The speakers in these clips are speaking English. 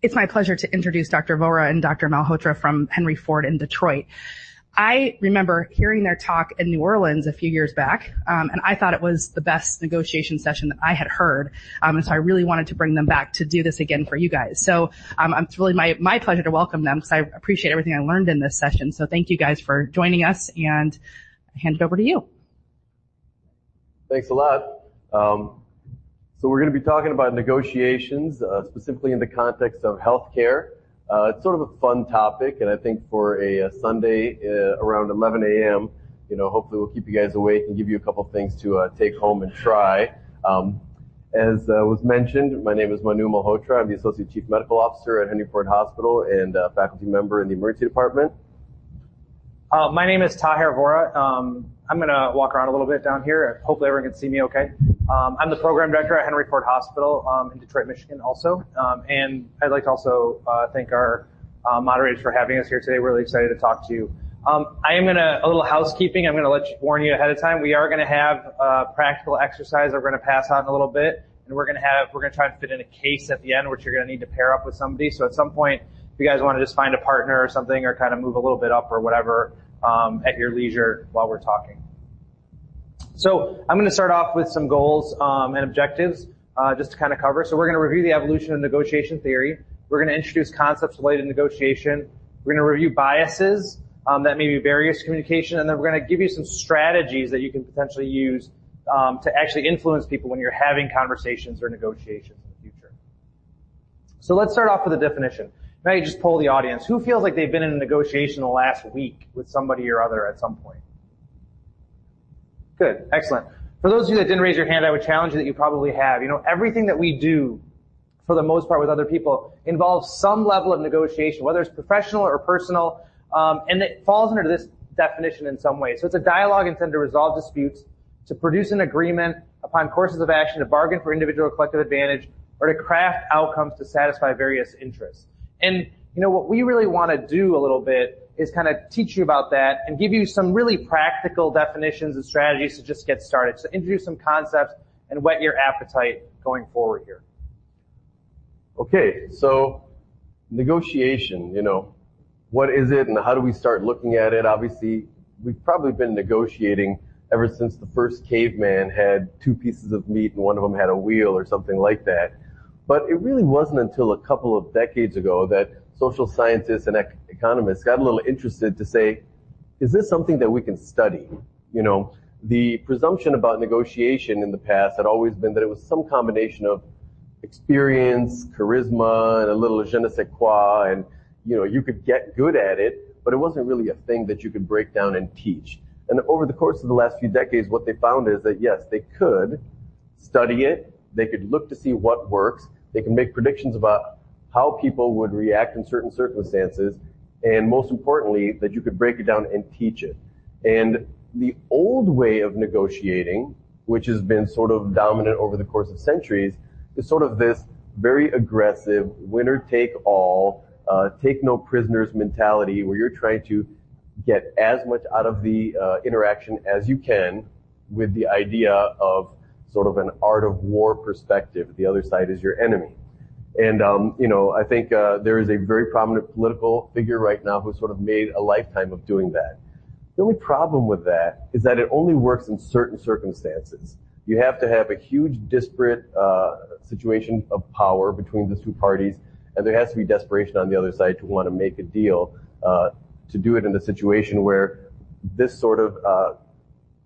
It's my pleasure to introduce Dr. Vora and Dr. Malhotra from Henry Ford in Detroit. I remember hearing their talk in New Orleans a few years back, and I thought it was the best negotiation session that I had heard, and so I really wanted to bring them back to do this again for you guys. So it's really my pleasure to welcome them because I appreciate everything I learned in this session. So thank you guys for joining us, and I hand it over to you. Thanks a lot. So we're going to be talking about negotiations, specifically in the context of healthcare. It's sort of a fun topic, and I think for a Sunday around 11 a.m., hopefully we'll keep you guys awake and give you a couple things to take home and try. As was mentioned, my name is Manu Malhotra. I'm the Associate Chief Medical Officer at Henry Ford Hospital and a faculty member in the Emergency Department. My name is Tahir Vora. I'm going to walk around a little bit down here. Hopefully everyone can see me okay. I'm the program director at Henry Ford Hospital in Detroit, Michigan also. And I'd like to also thank our moderators for having us here today. We're really excited to talk to you. I am a little housekeeping. I'm going to warn you ahead of time. We are going to have a practical exercise that we're going to pass out in a little bit. And we're going to try and fit in a case at the end, which you're going to need to pair up with somebody. So at some point, if you guys want to just find a partner or something or kind of move a little bit up or whatever at your leisure while we're talking. So I'm going to start off with some goals and objectives just to kind of cover. So we're going to review the evolution of negotiation theory. We're going to introduce concepts related to negotiation. We're going to review biases that may be barriers to communication. And then we're going to give you some strategies that you can potentially use to actually influence people when you're having conversations or negotiations in the future. So let's start off with a definition. Now you just poll the audience. Who feels like they've been in a negotiation the last week with somebody or other at some point? Good, excellent. For those of you that didn't raise your hand, I would challenge you that you probably have. Everything that we do, for the most part with other people, involves some level of negotiation, whether it's professional or personal, and it falls under this definition in some way. So it's a dialogue intended to resolve disputes, to produce an agreement upon courses of action, to bargain for individual or collective advantage, or to craft outcomes to satisfy various interests. And what we really want to do a little bit is kind of teach you about that and give you some really practical definitions and strategies to just get started. So introduce some concepts and whet your appetite going forward here. Okay, so negotiation, what is it and how do we start looking at it? Obviously, we've probably been negotiating ever since the first caveman had two pieces of meat and one of them had a wheel or something like that. But it really wasn't until a couple of decades ago that social scientists and economists got a little interested to say, is this something that we can study? The presumption about negotiation in the past had always been that it was some combination of experience, charisma, and a little je ne sais quoi, and you could get good at it, but it wasn't really a thing that you could break down and teach. And over the course of the last few decades, what they found is that yes, they could study it, they could look to see what works, they can make predictions about how people would react in certain circumstances, and most importantly, that you could break it down and teach it. And the old way of negotiating, which has been sort of dominant over the course of centuries, is sort of this very aggressive, winner-take-all, take no prisoners mentality, where you're trying to get as much out of the interaction as you can with the idea of sort of an art of war perspective. The other side is your enemy. And, I think there is a very prominent political figure right now who sort of made a lifetime of doing that. The only problem with that is that it only works in certain circumstances. You have to have a huge disparate situation of power between the two parties, and there has to be desperation on the other side to want to make a deal to do it in a situation where this sort of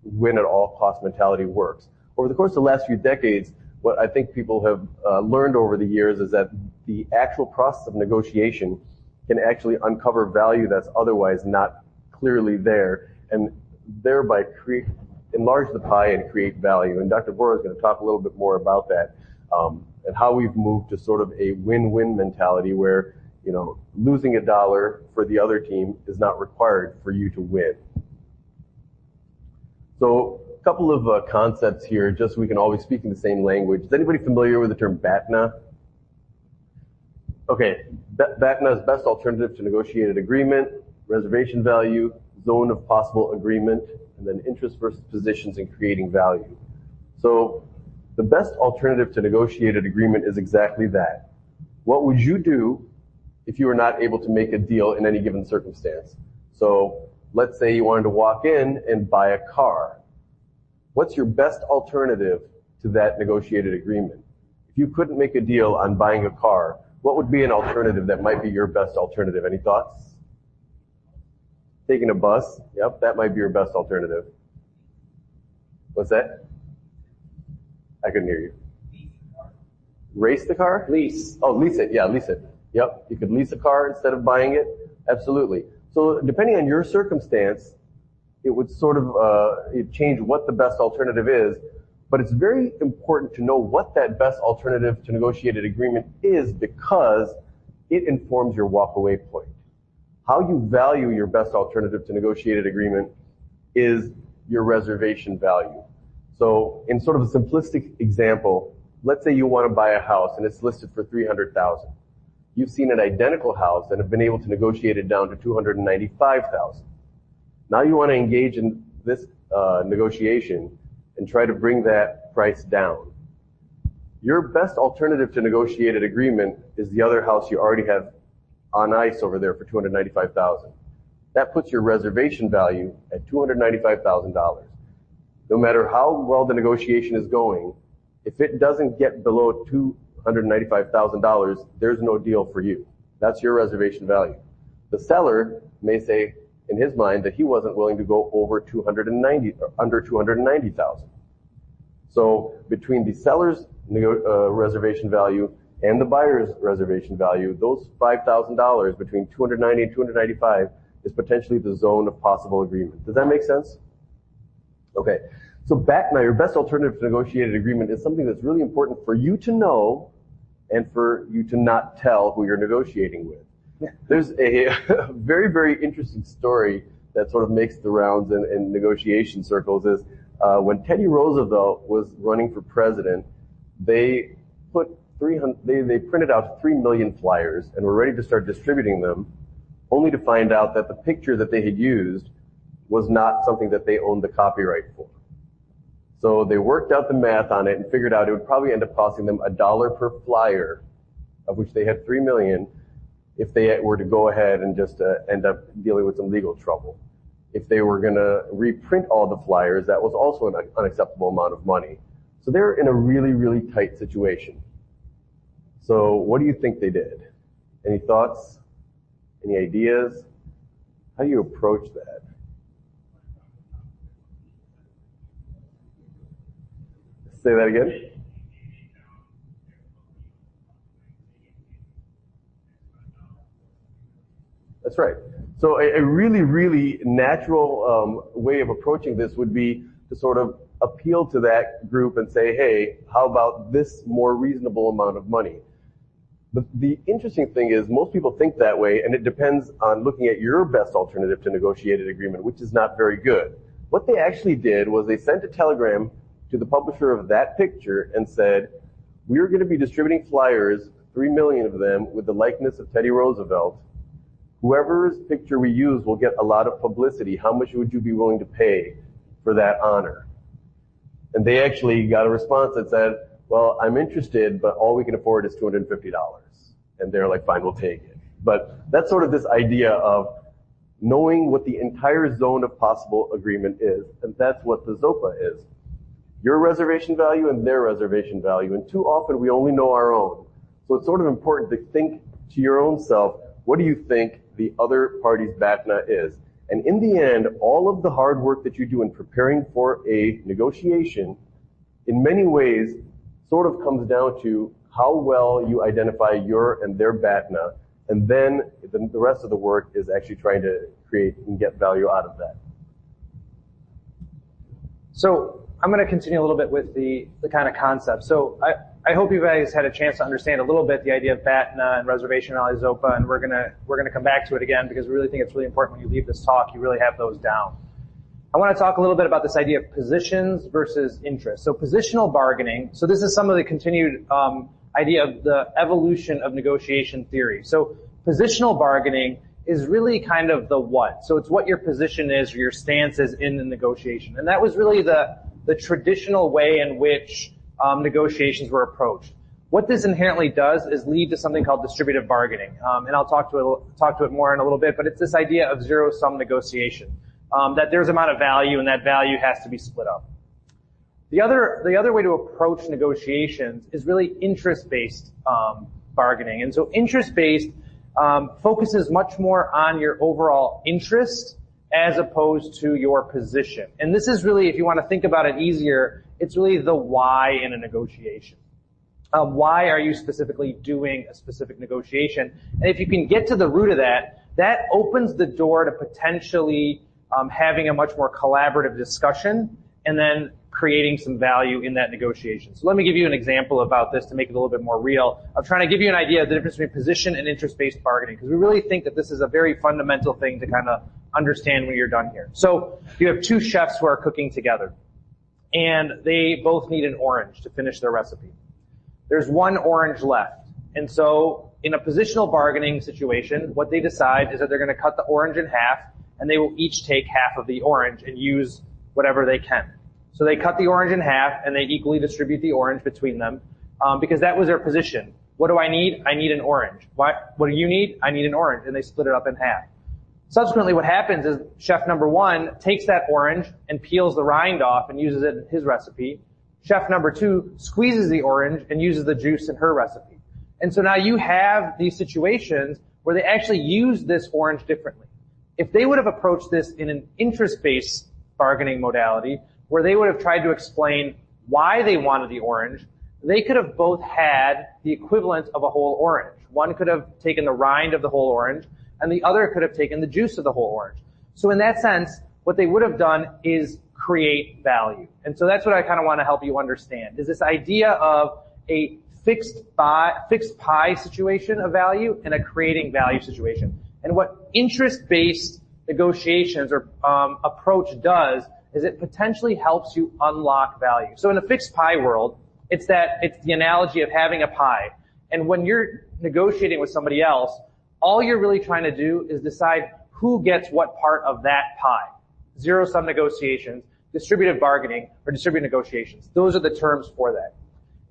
win at all cost mentality works. Over the course of the last few decades, what I think people have learned over the years is that the actual process of negotiation can actually uncover value that's otherwise not clearly there, and thereby enlarge the pie and create value. And Dr. Vora is going to talk a little bit more about that and how we've moved to sort of a win-win mentality where, losing $1 for the other team is not required for you to win. So a couple of concepts here, just so we can always speak in the same language. Is anybody familiar with the term BATNA? Okay, BATNA is best alternative to negotiated agreement, reservation value, zone of possible agreement, and then interest versus positions in creating value. So the best alternative to negotiated agreement is exactly that. What would you do if you were not able to make a deal in any given circumstance? So let's say you wanted to walk in and buy a car. What's your best alternative to that negotiated agreement? If you couldn't make a deal on buying a car, what would be an alternative that might be your best alternative? Any thoughts? Taking a bus? Yep, that might be your best alternative. What's that? I couldn't hear you. Race the car? Lease. Oh, lease it. Yeah, lease it. Yep, you could lease a car instead of buying it. Absolutely. So depending on your circumstance, it would sort of change what the best alternative is. But it's very important to know what that best alternative to negotiated agreement is, because it informs your walkaway point. How you value your best alternative to negotiated agreement is your reservation value. So in sort of a simplistic example, let's say you want to buy a house and it's listed for $300,000. You've seen an identical house and have been able to negotiate it down to $295,000. Now you want to engage in this negotiation and try to bring that price down. Your best alternative to negotiated agreement is the other house you already have on ice over there for $295,000. That puts your reservation value at $295,000. No matter how well the negotiation is going, if it doesn't get below $295,000, there's no deal for you. That's your reservation value. The seller may say in his mind that he wasn't willing to go over under $290,000. So between the seller's reservation value and the buyer's reservation value, those $5,000 between $290 and $295 is potentially the zone of possible agreement. Does that make sense? Okay. So now your best alternative to negotiated agreement is something that's really important for you to know and for you to not tell who you're negotiating with. There's a very, very interesting story that sort of makes the rounds in negotiation circles is when Teddy Roosevelt was running for president, they printed out 3 million flyers and were ready to start distributing them, only to find out that the picture that they had used was not something that they owned the copyright for. So they worked out the math on it and figured out it would probably end up costing them $1 per flyer, of which they had 3 million, if they were to go ahead and just end up dealing with some legal trouble. If they were going to reprint all the flyers, that was also an unacceptable amount of money. So they're in a really, really tight situation. So what do you think they did? Any thoughts? Any ideas? How do you approach that? Say that again. That's right. So a really, really natural way of approaching this would be to sort of appeal to that group and say, hey, how about this more reasonable amount of money? But the interesting thing is most people think that way, and it depends on looking at your best alternative to negotiated agreement, which is not very good. What they actually did was they sent a telegram to the publisher of that picture and said, we're going to be distributing flyers, 3 million of them, with the likeness of Teddy Roosevelt. Whoever's picture we use will get a lot of publicity. How much would you be willing to pay for that honor? And they actually got a response that said, well, I'm interested, but all we can afford is $250. And they're like, fine, we'll take it. But that's sort of this idea of knowing what the entire zone of possible agreement is, and that's what the ZOPA is. Your reservation value and their reservation value, and too often we only know our own. So it's sort of important to think to your own self, what do you think the other party's BATNA is? And in the end, all of the hard work that you do in preparing for a negotiation, in many ways, sort of comes down to how well you identify your and their BATNA, and then the rest of the work is actually trying to create and get value out of that. So I'm going to continue a little bit with the kind of concept. So I hope you guys had a chance to understand a little bit the idea of BATNA and Reservation Value ZOPA, and we're going to come back to it again because we really think it's really important when you leave this talk, you really have those down. I want to talk a little bit about this idea of positions versus interests. So positional bargaining. So this is some of the continued idea of the evolution of negotiation theory. So positional bargaining is really kind of the what. So it's what your position is or your stance is in the negotiation. And that was really the traditional way in which negotiations were approached. What this inherently does is lead to something called distributive bargaining, and I'll talk to it more in a little bit. But it's this idea of zero-sum negotiation, that there's amount of value and that value has to be split up. The other way to approach negotiations is really interest-based bargaining, and so interest-based focuses much more on your overall interest as opposed to your position. And this is really, if you want to think about it easier, it's really the why in a negotiation. Why are you specifically doing a specific negotiation? And if you can get to the root of that, that opens the door to potentially having a much more collaborative discussion and then creating some value in that negotiation. So let me give you an example about this to make it a little bit more real. I'm trying to give you an idea of the difference between position and interest-based bargaining, because we really think that this is a very fundamental thing to kind of understand when you're done here. So you have two chefs who are cooking together, and they both need an orange to finish their recipe. There's one orange left. And so in a positional bargaining situation, what they decide is that they're going to cut the orange in half, and they will each take half of the orange and use whatever they can. So they cut the orange in half, and they equally distribute the orange between them, because that was their position. What do I need? I need an orange. What do you need? I need an orange. And they split it up in half. Subsequently, what happens is chef number one takes that orange and peels the rind off and uses it in his recipe. Chef number two squeezes the orange and uses the juice in her recipe. And so now you have these situations where they actually use this orange differently. If they would have approached this in an interest-based bargaining modality, where they would have tried to explain why they wanted the orange, they could have both had the equivalent of a whole orange. One could have taken the rind of the whole orange, and the other could have taken the juice of the whole orange. So in that sense, what they would have done is create value. And so that's what I kind of want to help you understand, is this idea of a fixed pie situation of value and a creating value situation. And what interest-based negotiations or approach does is it potentially helps you unlock value. So in a fixed pie world, it's the analogy of having a pie. And when you're negotiating with somebody else, all you're really trying to do is decide who gets what part of that pie. Zero-sum negotiations, distributive bargaining, or distributive negotiations. Those are the terms for that.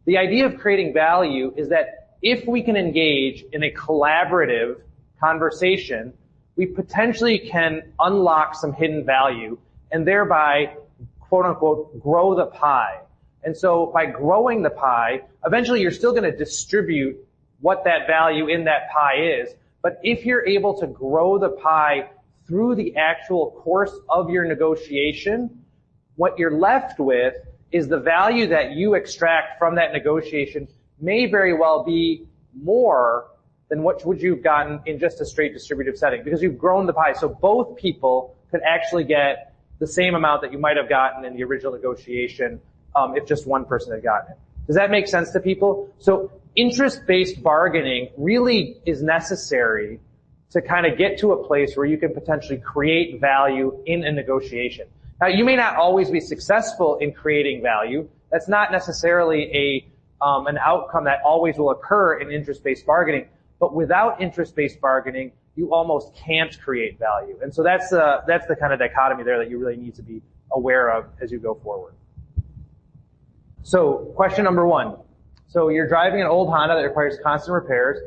The idea of creating value is that if we can engage in a collaborative conversation, we potentially can unlock some hidden value and thereby, quote unquote, grow the pie. And so by growing the pie, eventually you're still going to distribute what that value in that pie is. But if you're able to grow the pie through the actual course of your negotiation, what you're left with is the value that you extract from that negotiation may very well be more than what would you've gotten in just a straight distributive setting, because you've grown the pie. So both people could actually get the same amount that you might have gotten in the original negotiation if just one person had gotten it. Does that make sense to people? So interest-based bargaining really is necessary to kind of get to a place where you can potentially create value in a negotiation. Now, you may not always be successful in creating value. That's not necessarily an outcome that always will occur in interest-based bargaining. But without interest-based bargaining, you almost can't create value. And so that's the kind of dichotomy there that you really need to be aware of as you go forward. So question number one. So you're driving an old Honda that requires constant repairs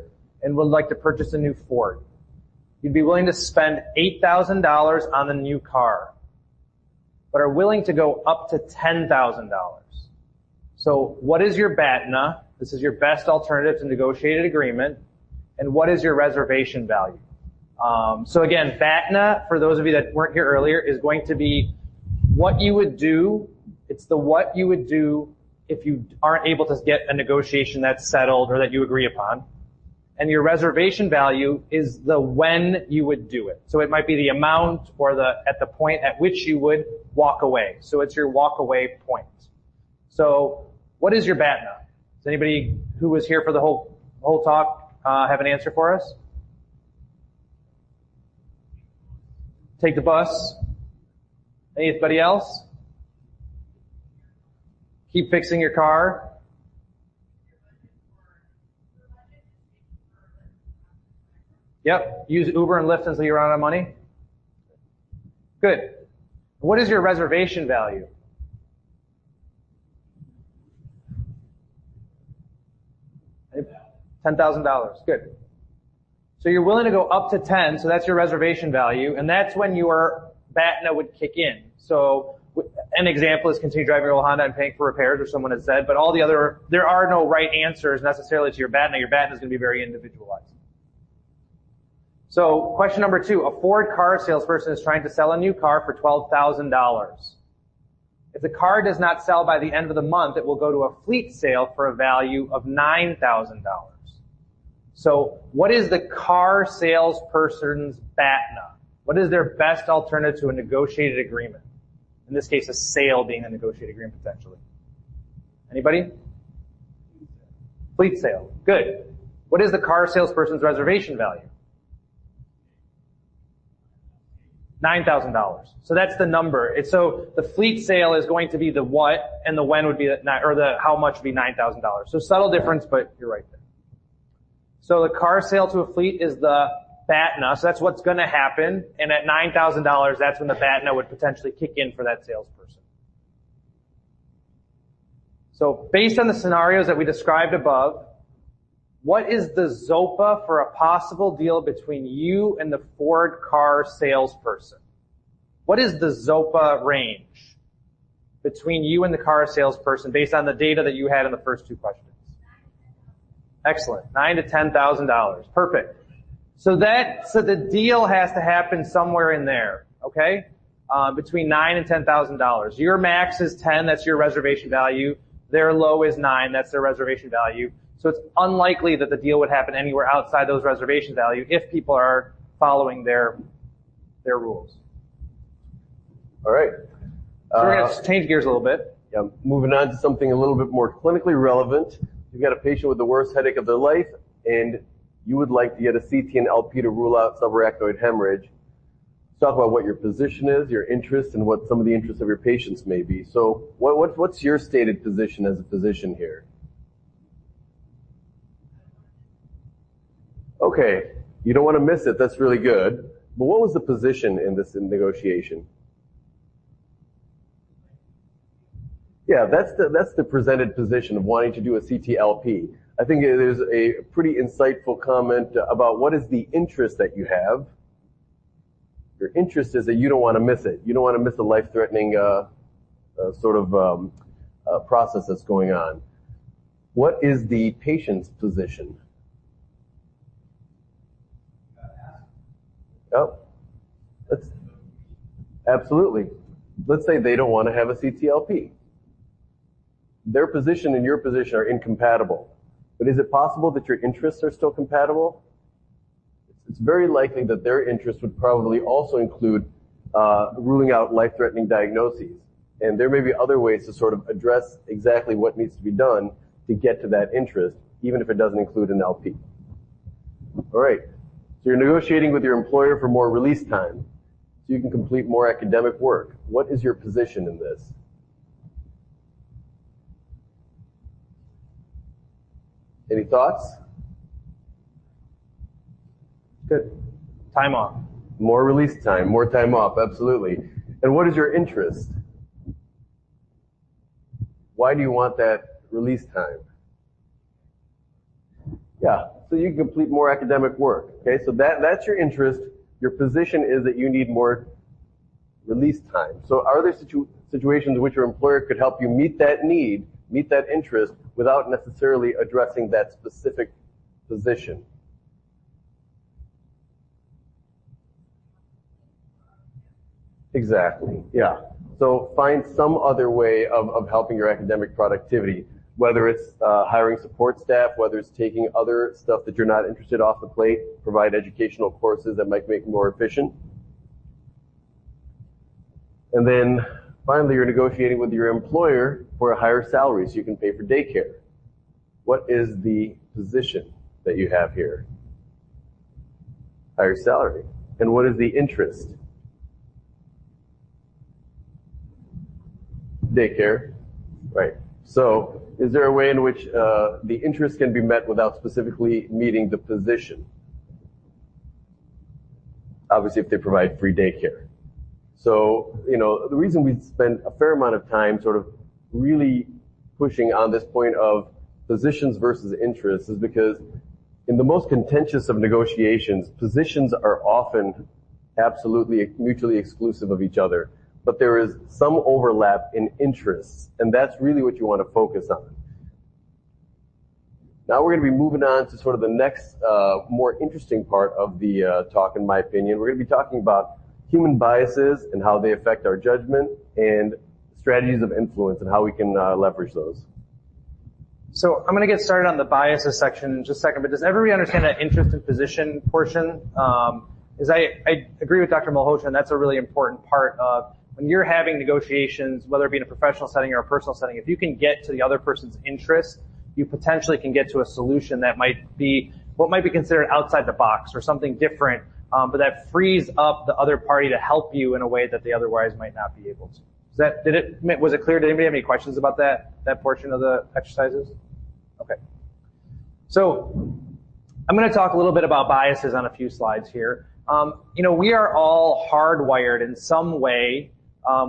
and would like to purchase a new Ford. You'd be willing to spend $8,000 on the new car, but are willing to go up to $10,000. So what is your BATNA? This is your best alternative to negotiated agreement. And what is your reservation value? So again, BATNA, for those of you that weren't here earlier, is going to be what you would do. It's the what you would do if you aren't able to get a negotiation that's settled or that you agree upon. And your reservation value is the when you would do it. So it might be the amount or at the point at which you would walk away. So it's your walk away point. So what is your BATNA? Does anybody who was here for the whole talk have an answer for us? Take the bus. Anybody else? Keep fixing your car. Yep. Use Uber and Lyft until you run out of money. Good. What is your reservation value? $10,000. Good. So you're willing to go up to 10, so that's your reservation value, and that's when your BATNA would kick in. So an example is continue driving your old Honda and paying for repairs, which someone has said, but all the other, there are no right answers necessarily to your BATNA. Your BATNA is going to be very individualized. So question number 2, a Ford car salesperson is trying to sell a new car for $12,000. If the car does not sell by the end of the month, it will go to a fleet sale for a value of $9,000. So what is the car salesperson's BATNA? What is their best alternative to a negotiated agreement? In this case, a sale being a negotiated agreement potentially. Anybody? Fleet sale. Good. What is the car salesperson's reservation value? $9,000. So that's the number. So the fleet sale is going to be the what, and the when would be the how much would be $9,000. So subtle difference, but you're right there. So the car sale to a fleet is the BATNA. So that's what's going to happen. And at $9,000, that's when the BATNA would potentially kick in for that salesperson. So based on the scenarios that we described above, what is the ZOPA for a possible deal between you and the Ford car salesperson? What is the ZOPA range between you and the car salesperson based on the data that you had in the first 2 questions? Excellent. $9,000 to $10,000. Perfect. So the deal has to happen somewhere in there, okay? Between $9,000 and $10,000. Your max is 10, that's your reservation value. Their low is 9, that's their reservation value. So it's unlikely that the deal would happen anywhere outside those reservation value if people are following their rules. All right. So we're going to change gears a little bit. Yeah, moving on to something a little bit more clinically relevant. You've got a patient with the worst headache of their life, and you would like to get a CT and LP to rule out subarachnoid hemorrhage. Let's talk about what your position is, your interest, and what some of the interests of your patients may be. So what's your stated position as a physician here? Okay, you don't want to miss it. That's really good. But what was the position in this negotiation? Yeah, that's the presented position of wanting to do a CT-LP. I think there's a pretty insightful comment about what is the interest that you have. Your interest is that you don't want to miss it. You don't want to miss a life-threatening process that's going on. What is the patient's position? Oh, absolutely. Let's say they don't want to have a CT-LP. Their position and your position are incompatible. But is it possible that your interests are still compatible? It's very likely that their interest would probably also include ruling out life-threatening diagnoses. And there may be other ways to sort of address exactly what needs to be done to get to that interest, even if it doesn't include an LP. All right. So you're negotiating with your employer for more release time so you can complete more academic work. What is your position in this? Any thoughts? Good. Time off. More release time, more time off, absolutely. And what is your interest? Why do you want that release time? Yeah, so you can complete more academic work. Okay, so that's your interest. Your position is that you need more release time. So are there situations in which your employer could help you meet that need, meet that interest, without necessarily addressing that specific position? Exactly, yeah. So find some other way of helping your academic productivity, whether it's hiring support staff, whether it's taking other stuff that you're not interested off the plate, provide educational courses that might make you more efficient. And then finally, you're negotiating with your employer for a higher salary so you can pay for daycare. What is the position that you have here? Higher salary. And what is the interest? Daycare. Right. So is there a way in which the interest can be met without specifically meeting the position? Obviously, if they provide free daycare. So, the reason we spend a fair amount of time sort of really pushing on this point of positions versus interests is because in the most contentious of negotiations, positions are often absolutely mutually exclusive of each other, but there is some overlap in interests, and that's really what you want to focus on. Now we're going to be moving on to sort of the next more interesting part of the talk, in my opinion. We're going to be talking about human biases and how they affect our judgment, and strategies of influence and how we can leverage those. So I'm going to get started on the biases section in just a second, but does everybody understand that interest and position portion? I agree with Dr. Malhotra, and that's a really important part of when you're having negotiations, whether it be in a professional setting or a personal setting. If you can get to the other person's interest, you potentially can get to a solution that might be what might be considered outside the box or something different, but that frees up the other party to help you in a way that they otherwise might not be able to. Was it clear? Did anybody have any questions about that portion of the exercises? Okay. So I'm going to talk a little bit about biases on a few slides here. We are all hardwired in some way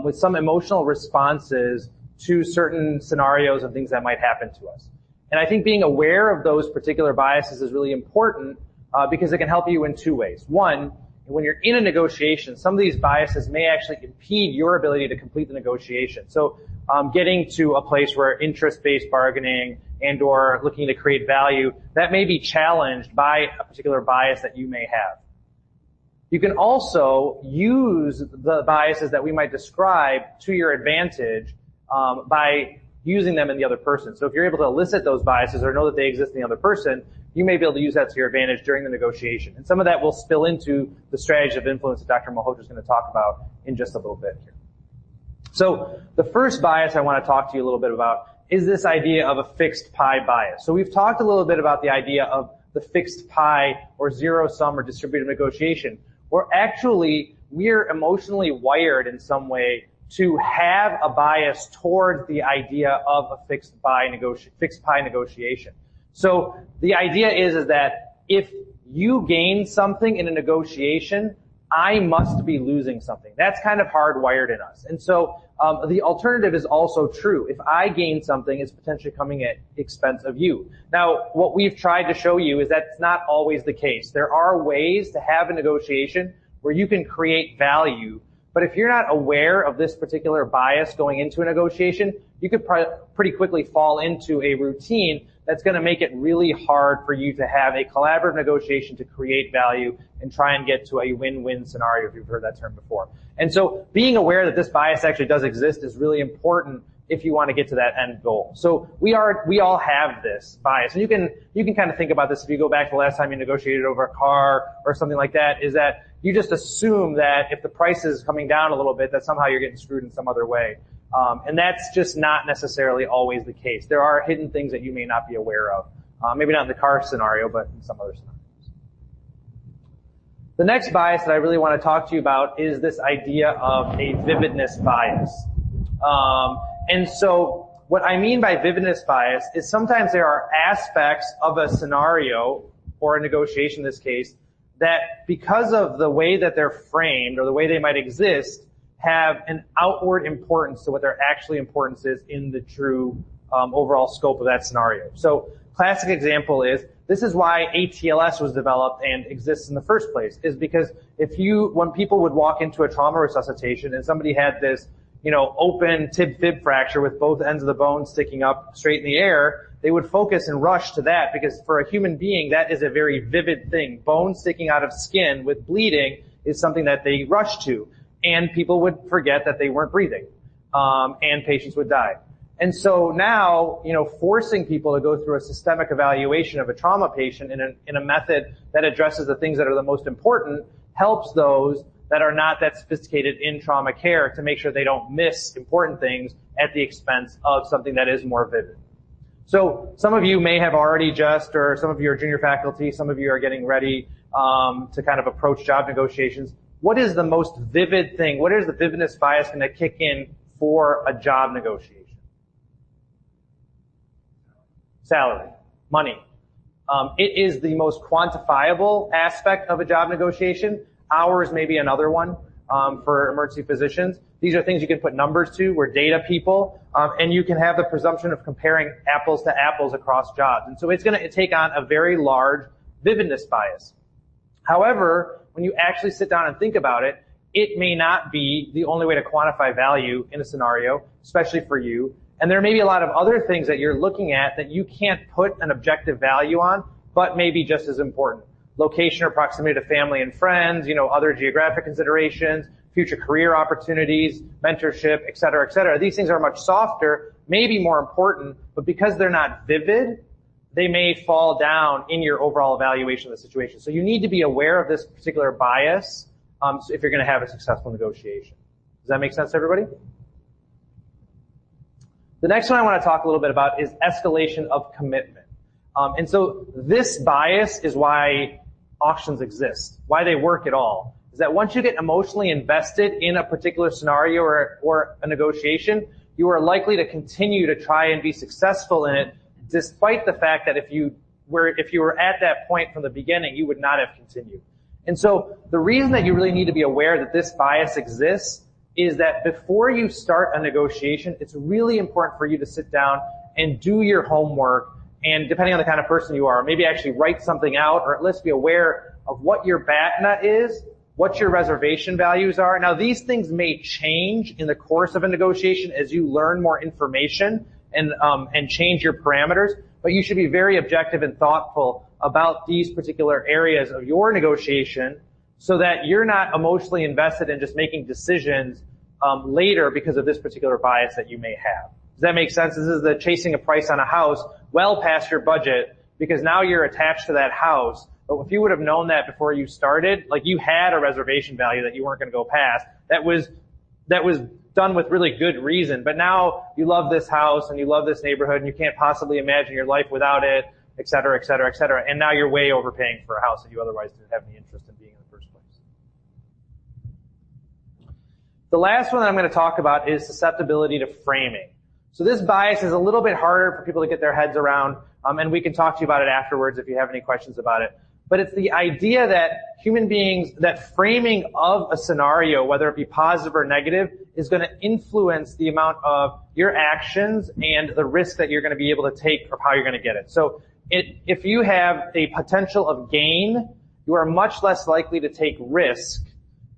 with some emotional responses to certain scenarios and things that might happen to us. And I think being aware of those particular biases is really important because it can help you in two ways. One, when you're in a negotiation, some of these biases may actually impede your ability to complete the negotiation. So getting to a place where interest-based bargaining and or looking to create value, that may be challenged by a particular bias that you may have. You can also use the biases that we might describe to your advantage by using them in the other person. So if you're able to elicit those biases or know that they exist in the other person, you may be able to use that to your advantage during the negotiation. And some of that will spill into the strategy of influence that Dr. Malhotra is going to talk about in just a little bit here. So the first bias I want to talk to you a little bit about is this idea of a fixed pie bias. So we've talked a little bit about the idea of the fixed pie or zero-sum or distributive negotiation, where actually we're emotionally wired in some way to have a bias towards the idea of a fixed pie negotiation. So the idea is that if you gain something in a negotiation, I must be losing something. That's kind of hardwired in us. And so the alternative is also true. If I gain something, it's potentially coming at expense of you. Now, what we've tried to show you is that's not always the case. There are ways to have a negotiation where you can create value. But if you're not aware of this particular bias going into a negotiation, you could pretty quickly fall into a routine that's going to make it really hard for you to have a collaborative negotiation to create value and try and get to a win-win scenario, if you've heard that term before. And so being aware that this bias actually does exist is really important if you want to get to that end goal. So we all have this bias. And you can kind of think about this if you go back to the last time you negotiated over a car or something like that, is that you just assume that if the price is coming down a little bit, that somehow you're getting screwed in some other way. And that's just not necessarily always the case. There are hidden things that you may not be aware of. Maybe not in the car scenario, but in some other scenarios. The next bias that I really want to talk to you about is this idea of a vividness bias. And so what I mean by vividness bias is sometimes there are aspects of a scenario or a negotiation in this case that because of the way that they're framed or the way they might exist have an outward importance to what their actually importance is in the true overall scope of that scenario. So classic example is, this is why ATLS was developed and exists in the first place, is because when people would walk into a trauma resuscitation and somebody had this, open tib-fib fracture with both ends of the bone sticking up straight in the air, they would focus and rush to that because for a human being, that is a very vivid thing. Bone sticking out of skin with bleeding is something that they rush to. And people would forget that they weren't breathing. And patients would die. And so now, forcing people to go through a systemic evaluation of a trauma patient in a method that addresses the things that are the most important helps those that are not that sophisticated in trauma care to make sure they don't miss important things at the expense of something that is more vivid. So some of you may have already or some of you are junior faculty, some of you are getting ready to kind of approach job negotiations. What is the most vivid thing? What is the vividness bias going to kick in for a job negotiation? Salary, money. It is the most quantifiable aspect of a job negotiation. Hours may be another one for emergency physicians. These are things you can put numbers to. We're data people, and you can have the presumption of comparing apples to apples across jobs. And so it's going to take on a very large vividness bias. However, when you actually sit down and think about it, it may not be the only way to quantify value in a scenario, especially for you. And there may be a lot of other things that you're looking at that you can't put an objective value on, but may be just as important. Location or proximity to family and friends, other geographic considerations, future career opportunities, mentorship, et cetera, et cetera. These things are much softer, maybe more important, but because they're not vivid, they may fall down in your overall evaluation of the situation. So you need to be aware of this particular bias if you're going to have a successful negotiation. Does that make sense to everybody? The next one I want to talk a little bit about is escalation of commitment. And so this bias is why auctions exist, why they work at all. Is that once you get emotionally invested in a particular scenario or a negotiation, you are likely to continue to try and be successful in it, despite the fact that if you were at that point from the beginning, you would not have continued. And so the reason that you really need to be aware that this bias exists is that before you start a negotiation, it's really important for you to sit down and do your homework, and depending on the kind of person you are, maybe actually write something out, or at least be aware of what your BATNA is, what your reservation values are. Now, these things may change in the course of a negotiation as you learn more information and change your parameters, but you should be very objective and thoughtful about these particular areas of your negotiation so that you're not emotionally invested in just making decisions later because of this particular bias that you may have. Does that make sense? This is the chasing a price on a house well past your budget because now you're attached to that house. But if you would have known that before you started, like you had a reservation value that you weren't going to go past, that was done with really good reason. But now you love this house and you love this neighborhood and you can't possibly imagine your life without it, et cetera, et cetera, et cetera. And now you're way overpaying for a house that you otherwise didn't have any interest in being in the first place. The last one that I'm going to talk about is susceptibility to framing. So this bias is a little bit harder for people to get their heads around, and we can talk to you about it afterwards if you have any questions about it. But it's the idea that human beings, that framing of a scenario, whether it be positive or negative, is going to influence the amount of your actions and the risk that you're going to be able to take or how you're going to get it. So if you have a potential of gain, you are much less likely to take risk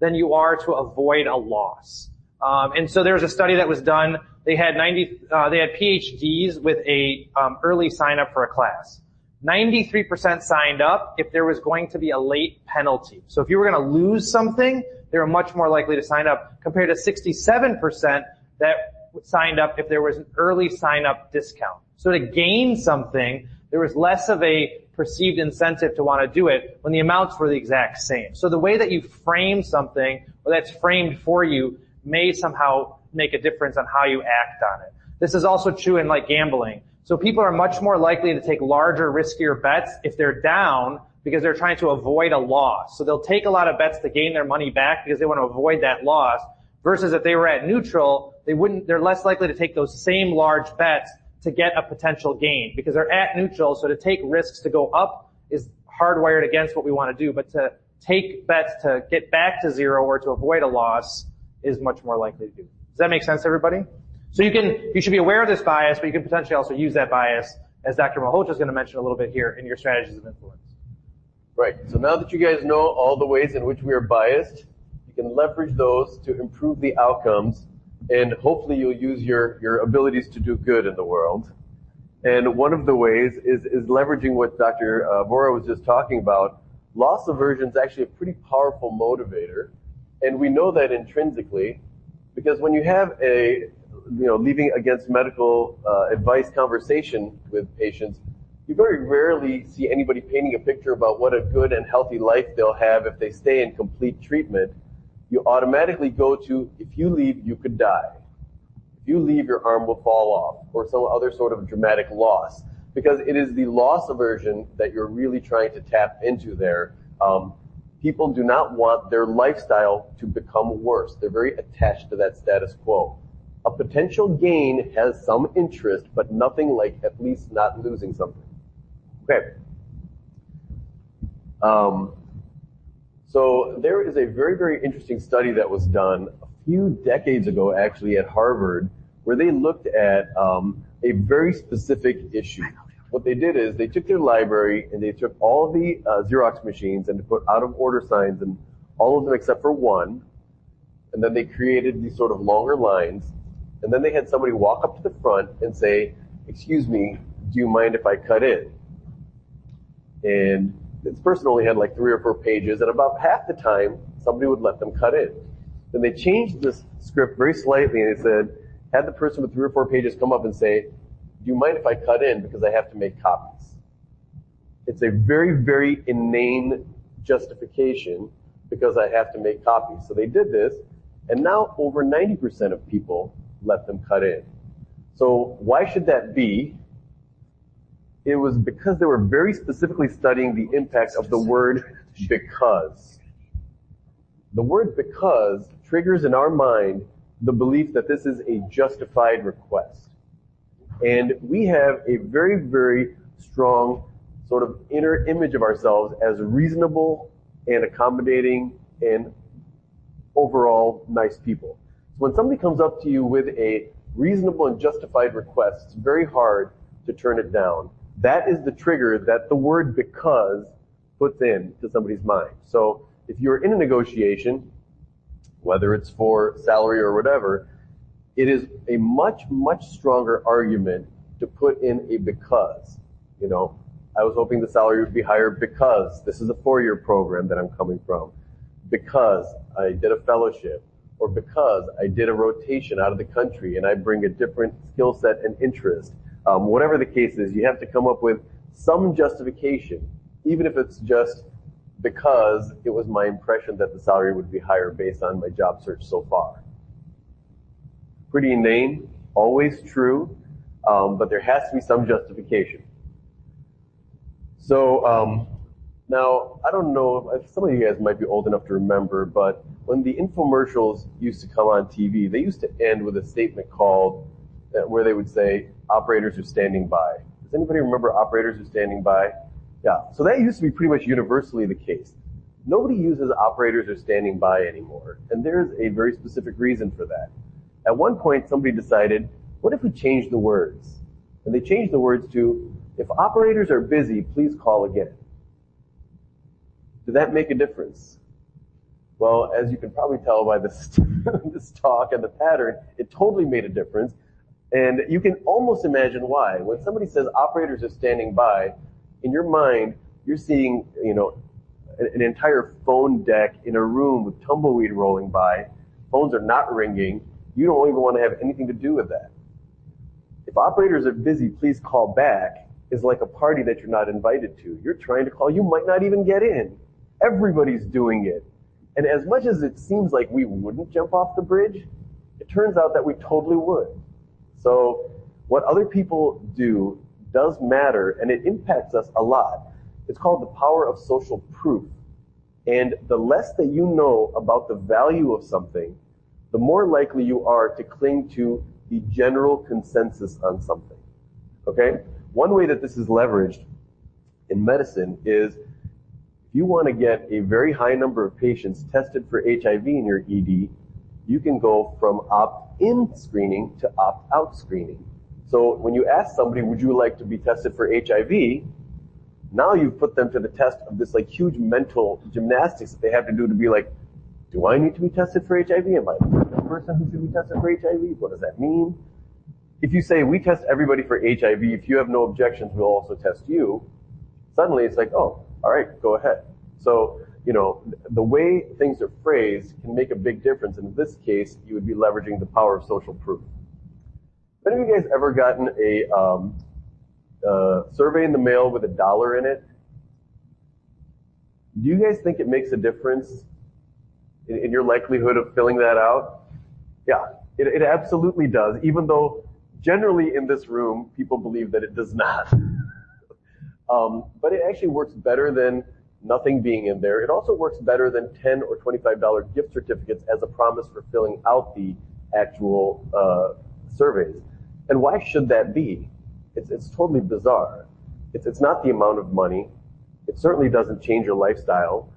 than you are to avoid a loss. And so there was a study that was done. They had PhDs with a early sign up for a class. 93% signed up if there was going to be a late penalty. So if you were going to lose something, they were much more likely to sign up compared to 67% that signed up if there was an early sign up discount. So to gain something, there was less of a perceived incentive to want to do it when the amounts were the exact same. So the way that you frame something, or that's framed for you, may somehow make a difference on how you act on it. This is also true in like gambling. So people are much more likely to take larger, riskier bets if they're down because they're trying to avoid a loss. So they'll take a lot of bets to gain their money back because they want to avoid that loss, versus if they were at neutral, they're less likely to take those same large bets to get a potential gain because they're at neutral. So to take risks to go up is hardwired against what we want to do, but to take bets to get back to zero or to avoid a loss is much more likely to do. Does that make sense, everybody? So you should be aware of this bias, but you can potentially also use that bias, as Dr. Malhotra is going to mention a little bit here, in your strategies of influence. Right. So now that you guys know all the ways in which we are biased, you can leverage those to improve the outcomes, and hopefully you'll use your abilities to do good in the world. And one of the ways is leveraging what Dr. Vora was just talking about. Loss aversion is actually a pretty powerful motivator, and we know that intrinsically, because when you have a leaving against medical advice conversation with patients, you very rarely see anybody painting a picture about what a good and healthy life they'll have if they stay in complete treatment. You automatically go to, if you leave, you could die. If you leave, your arm will fall off, or some other sort of dramatic loss, because it is the loss aversion that you're really trying to tap into there. People do not want their lifestyle to become worse. They're very attached to that status quo. A potential gain has some interest, but nothing like at least not losing something. Okay. So there is a very, very interesting study that was done a few decades ago, actually, at Harvard, where they looked at a very specific issue. what they did is they took their library and they took all the Xerox machines and they put out of order signs in all of them except for one, and then they created these sort of longer lines, and then they had somebody walk up to the front and say, "Excuse me, do you mind if I cut in?" And this person only had like 3 or 4 pages, and about half the time, somebody would let them cut in. Then they changed this script very slightly, and they said, had the person with 3 or 4 pages come up and say, "Do you mind if I cut in because I have to make copies?" It's a very, very inane justification, because I have to make copies. So they did this, and now over 90% of people let them cut in. So why should that be? It was because they were very specifically studying the impact of the word because. The word because triggers in our mind the belief that this is a justified request. And we have a very, very strong sort of inner image of ourselves as reasonable and accommodating and overall nice people. So when somebody comes up to you with a reasonable and justified request, it's very hard to turn it down. That is the trigger that the word because puts into somebody's mind. So if you're in a negotiation, whether it's for salary or whatever, it is a much, much stronger argument to put in a because. You know, I was hoping the salary would be higher because this is a 4-year program that I'm coming from, because I did a fellowship, or because I did a rotation out of the country and I bring a different skill set and interest. Whatever the case is, you have to come up with some justification, even if it's just because it was my impression that the salary would be higher based on my job search so far. Pretty inane, always true, but there has to be some justification. So now, I don't know if some of you guys might be old enough to remember, but when the infomercials used to come on TV, they used to end with a statement called, where they would say, "Operators are standing by." Does anybody remember "Operators are standing by"? Yeah, so that used to be pretty much universally the case. Nobody uses "operators are standing by" anymore, and there's a very specific reason for that. At one point, somebody decided, what if we change the words? And they changed the words to, "If operators are busy, please call again." Did that make a difference? Well, as you can probably tell by this, this talk and the pattern, it totally made a difference. And you can almost imagine why. When somebody says "operators are standing by," in your mind, you're seeing, you know, an entire phone deck in a room with tumbleweed rolling by. Phones are not ringing. You don't even want to have anything to do with that. If operators are busy, please call back is like a party that you're not invited to. You're trying to call. You might not even get in. Everybody's doing it. And as much as it seems like we wouldn't jump off the bridge, it turns out that we totally would. So what other people do does matter, and it impacts us a lot. It's called the power of social proof. And the less that you know about the value of something, the more likely you are to cling to the general consensus on something. Okay? One way that this is leveraged in medicine is if you want to get a very high number of patients tested for HIV in your ED, you can go from opt-in screening to opt-out screening. So when you ask somebody, would you like to be tested for HIV, now you've put them to the test of this like huge mental gymnastics that they have to do to be like, do I need to be tested for HIV? Am I the person who should be tested for HIV? What does that mean? If you say, we test everybody for HIV, if you have no objections, we'll also test you, suddenly it's like, oh, all right, go ahead. So, you know, the way things are phrased can make a big difference. And in this case, you would be leveraging the power of social proof. Have any of you guys ever gotten a survey in the mail with $1 in it? Do you guys think it makes a difference in your likelihood of filling that out? Yeah, it absolutely does, even though generally in this room, people believe that it does not. But it actually works better than nothing being in there. It also works better than $10 or $25 gift certificates as a promise for filling out the actual surveys. And why should that be? It's totally bizarre. It's not the amount of money. It certainly doesn't change your lifestyle.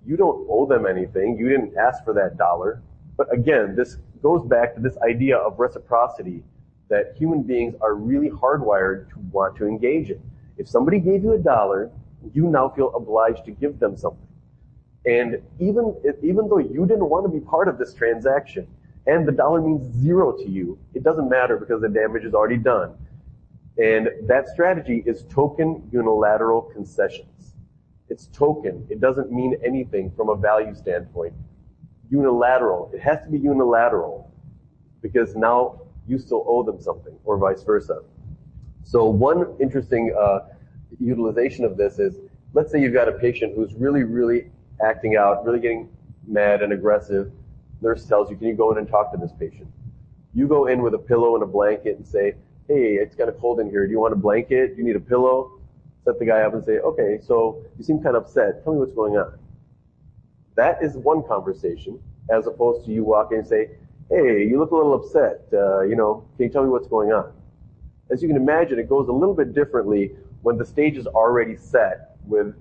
You don't owe them anything. You didn't ask for that $1. But again, this goes back to this idea of reciprocity that human beings are really hardwired to want to engage in. If somebody gave you $1, you now feel obliged to give them something. And even though you didn't want to be part of this transaction, and the dollar means zero to you, it doesn't matter because the damage is already done. And that strategy is token unilateral concessions. It's token. It doesn't mean anything from a value standpoint. Unilateral. It has to be unilateral because now you still owe them something, or vice versa. So one interesting utilization of this is, let's say you've got a patient who's really, really acting out, really getting mad and aggressive. Nurse tells you, can you go in and talk to this patient? You go in with a pillow and a blanket and say, hey, it's kind of cold in here. Do you want a blanket? Do you need a pillow? Set the guy up and say, okay, so you seem kind of upset. Tell me what's going on. That is one conversation, as opposed to you walk in and say, hey, you look a little upset. Can you tell me what's going on? As you can imagine, it goes a little bit differently when the stage is already set with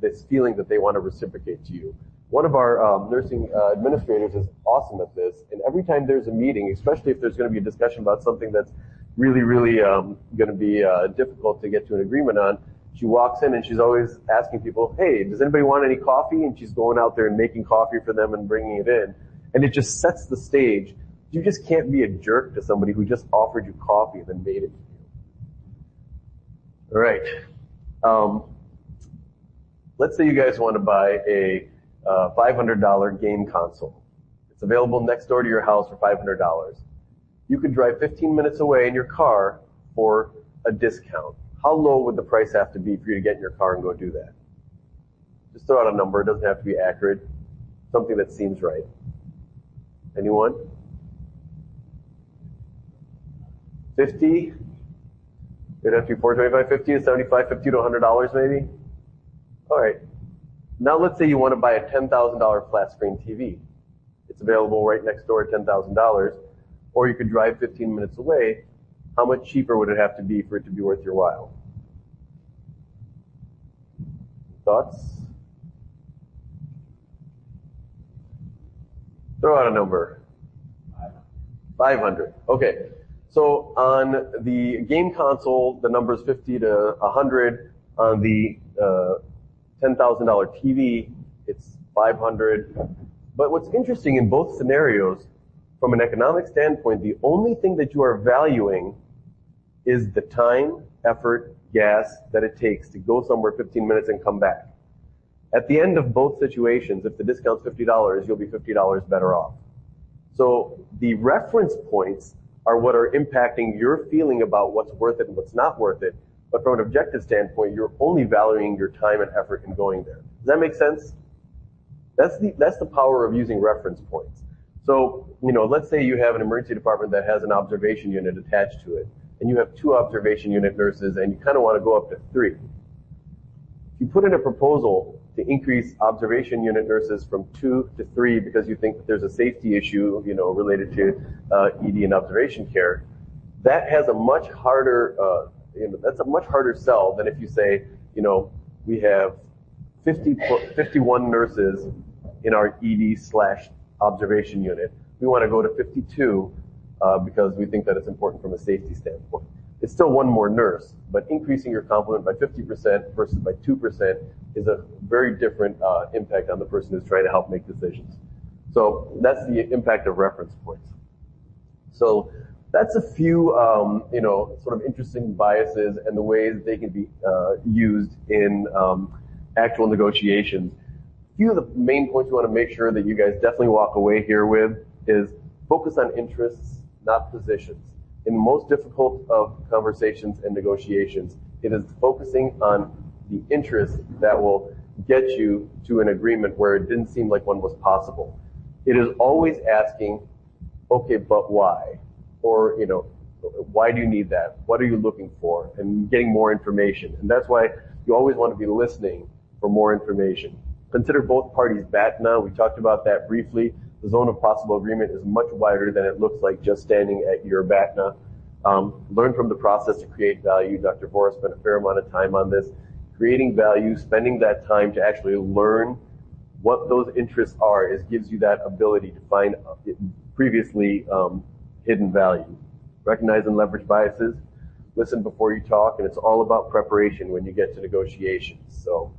this feeling that they want to reciprocate to you. One of our nursing administrators is awesome at this, and every time there's a meeting, especially if there's going to be a discussion about something that's really, really going to be difficult to get to an agreement on, she walks in and she's always asking people, hey, does anybody want any coffee? And she's going out there and making coffee for them and bringing it in. And it just sets the stage. You just can't be a jerk to somebody who just offered you coffee and then made it for you. All right. Let's say you guys want to buy a $500 game console. It's available next door to your house for $500. You could drive 15 minutes away in your car for a discount. How low would the price have to be for you to get in your car and go do that? Just throw out a number. It doesn't have to be accurate. Something that seems right. Anyone? 50? It'd have to be 425, 50 to 75, 50 to $100 maybe? All right. Now let's say you want to buy a $10,000 flat screen TV. It's available right next door at $10,000. Or you could drive 15 minutes away. How much cheaper would it have to be for it to be worth your while? Thoughts? Throw out a number. 500. Okay. So on the game console, the number is 50 to 100. On the $10,000 TV, it's 500. But what's interesting in both scenarios, from an economic standpoint, the only thing that you are valuing is the time, effort, gas that it takes to go somewhere 15 minutes and come back. At the end of both situations, if the discount's $50, you'll be $50 better off. So the reference points are what are impacting your feeling about what's worth it and what's not worth it. But from an objective standpoint, you're only valuing your time and effort in going there. Does that make sense? That's the power of using reference points. So, let's say you have an emergency department that has an observation unit attached to it, and you have 2 observation unit nurses, and you kind of want to go up to 3. If you put in a proposal to increase observation unit nurses from 2 to 3 because you think that there's a safety issue, related to ED and observation care, that has a much harder, that's a much harder sell than if you say, we have 51 nurses in our ED/observation unit. We want to go to 52 because we think that it's important from a safety standpoint. It's still one more nurse, but increasing your complement by 50% versus by 2% is a very different impact on the person who's trying to help make decisions. So that's the impact of reference points. So that's a few, sort of interesting biases and the ways they can be used in actual negotiations. A few of the main points we want to make sure that you guys definitely walk away here with is focus on interests, not positions. In the most difficult of conversations and negotiations, it is focusing on the interest that will get you to an agreement where it didn't seem like one was possible. It is always asking, okay, but why? Or, why do you need that? What are you looking for? And getting more information. And that's why you always want to be listening for more information. Consider both parties BATNA. We talked about that briefly. The zone of possible agreement is much wider than it looks like just standing at your BATNA. Learn from the process to create value. Dr. Vora spent a fair amount of time on this. Creating value, spending that time to actually learn what those interests are, gives you that ability to find previously hidden value. Recognize and leverage biases. listen before you talk, and it's all about preparation when you get to negotiations. So